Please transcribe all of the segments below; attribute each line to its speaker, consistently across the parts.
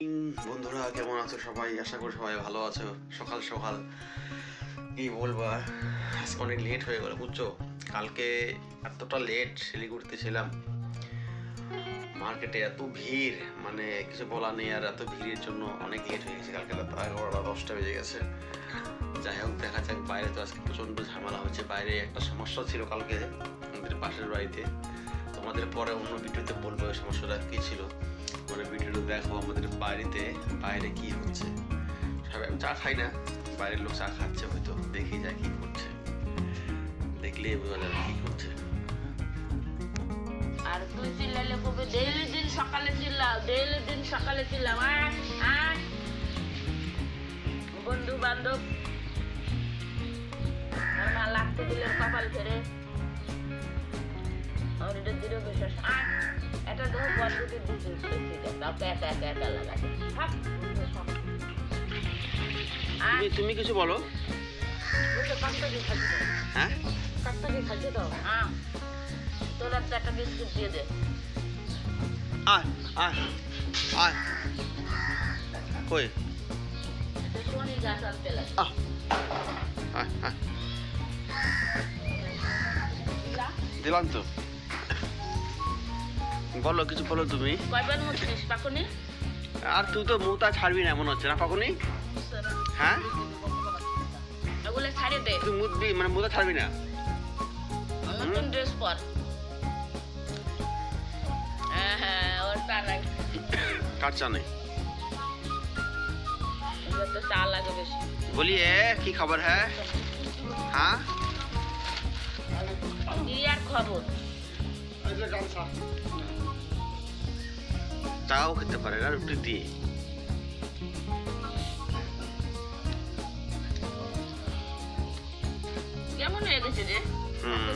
Speaker 1: বন্ধুরা কেমন আছো সবাই? আশা করি সবাই ভালো আছো। সকাল সকাল কি বলবো আর, আজকে অনেক লেট হয়ে গেল বুঝছো। কালকে এতটা লেট শিলিগুড়িতে ছিলাম, মার্কেটে এত ভিড়, মানে কিছু বলার নেই। আর এত ভিড়ের জন্য অনেক লেট হয়ে গেছে। কালকে রাত 11টা 10টা বেজে গেছে। যাই হোক, দেখা যাক। বাইরে তো আজকে প্রচণ্ড ঝামেলা হচ্ছে। বাইরে একটা সমস্যা ছিল কালকে আমাদের পাশের বাড়িতে, তোমাদের পরে অন্য ভিডিওতে বলবো ওই সমস্যাটা কী ছিল। মানে ভিডিওটা দেখো আমাদের বাইরে কি হচ্ছে। সবাই চা খাই না, বাইরের লোক চা খাচ্ছে, হয়তো দেখি যায় কি করছে, দেখলেই বোঝা যাবে কি করছে।
Speaker 2: আর তুই চিল্লালে কবে ডেইলি দিন সকালে চিল্লাও বন্ধু বান্ধব আর মা লাগতে দিলে কপাল ফেরে। আমার এটা দৃঢ় বিশ্বাস। এটা দেখো বন্ধুকে দিতে তাকে একা একা একা লাগাতে।
Speaker 1: তুমি কিছু বলো।
Speaker 2: কাকটাকে খাচ্ছি দাও,
Speaker 1: হ্যাঁ
Speaker 2: কাকটাকে খাচ্ছি দাও। তোর একটা বিস্কুট দিয়ে দে।
Speaker 1: আয় আয় আয়, কই
Speaker 2: শনি গাছ আনতে লাগে।
Speaker 1: আয় আয়, দিলাম তো। বলো, কিছু বলো তুমি।
Speaker 2: কয়বার মুছিস পাকুনি?
Speaker 1: আর তুই তো মুতা ছাড়বি না মনে হচ্ছে না পাকুনি? হ্যাঁ,
Speaker 2: ওগুলো ছাড়ে দে।
Speaker 1: তুই মুতবি, মানে মুতা ছাড়বি না।
Speaker 2: নতুন ড্রেস পর। হ্যাঁ ওর চা লাগে।
Speaker 1: কার চা নেই?
Speaker 2: ওগুলো তো চা লাগে বেশি।
Speaker 1: बोलिए की खबर है? हाँ,
Speaker 2: কি আর খবর?
Speaker 1: চাও খেতে পারে না রুটি দিয়ে।
Speaker 2: কেমন হয়ে গেছে রে?
Speaker 1: হুম,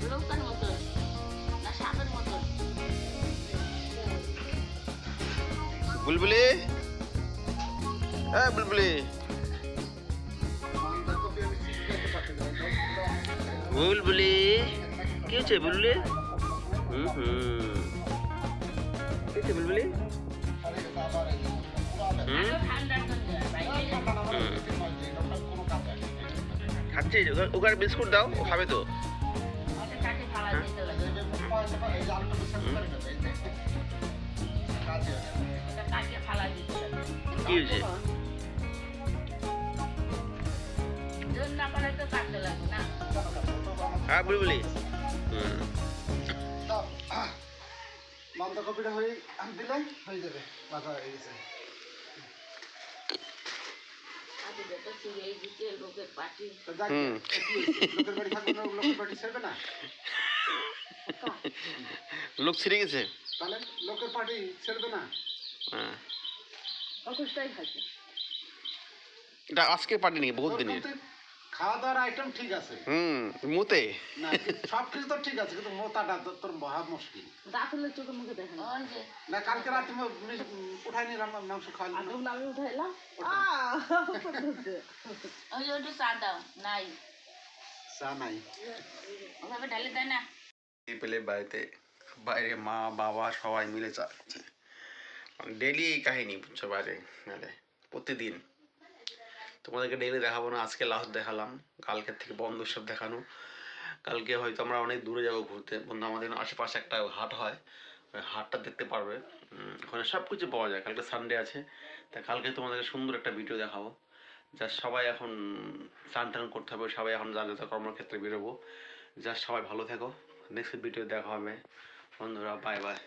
Speaker 2: লোকের মতন না সাপের মতন?
Speaker 1: বুলবুলি, বুলবুলি, বুলবুলি, কি হচ্ছে বুলবুলি? হুম হুম, কি হচ্ছে বুলবুলি? হুম হুম, খাচ্ছি। ওকে বিস্কুট দাও, ও খাবে তো। কি হয়েছে? হ্যাঁ বুলবুলি। হুম,
Speaker 3: বাঁধাকপিটা হয়ে দিলে হয়ে যাবে, মাথা হয়ে গেছে।
Speaker 2: লোকের পার্টি
Speaker 3: লোকের বাড়ি থাকবে না, লোকের বাড়ি ছেড়বে না,
Speaker 1: লোক ছিঁড়ে গেছে
Speaker 3: তাহলে লোকের পার্টি ছেড়বে না।
Speaker 1: হ্যাঁ,
Speaker 2: অকুশটাই খাচ্ছে।
Speaker 1: এটা আজকে পার্টি নাকি বহুত দিনের?
Speaker 3: খাওয়া দাওয়ার আইটেম ঠিক আছে,
Speaker 1: মুতে
Speaker 3: না সব কিছু তো ঠিক আছে, কিন্তু মোতাটা তোর মহা মুশকিল।
Speaker 2: দাঁতলে চোখে মুখে দেখে
Speaker 3: না কালকে রাতে উঠাই নিলাম মাংস খাওয়াই
Speaker 2: আমি উঠাইলাম। ওই যে ওটা চা দাও নাই,
Speaker 3: চা নাই,
Speaker 2: ওভাবে ঢালে দেয় না।
Speaker 1: পেলে বাড়িতে, বাইরে মা বাবা সবাই মিলে চা খাচ্ছে। ডেইলি এই কাহিনী বুঝছো, বাইরে গেলে প্রতিদিন। তোমাদেরকে ডেইলি দেখাবো না, আজকে লাস্ট দেখালাম, কালকের থেকে বন্ধ সব দেখানো। কালকে হয়তো আমরা অনেক দূরে যাবো ঘুরতে। বন্ধু আমাদের আশেপাশে একটা হাট হয়, ওই হাটটা দেখতে পারবে। ওখানে সব কিছু পাওয়া যায়। কালকে সানডে আছে, তা কালকে তোমাদেরকে সুন্দর একটা ভিডিও দেখাবো। জাস্ট সবাই এখন স্নান টান করতে হবে, সবাই এখন যার যার কর্মক্ষেত্রে বেরোবো। জাস্ট সবাই ভালো থেকো, নেক্সট ভিডিও দেখা হবে বন্ধুরা, বাই বাই।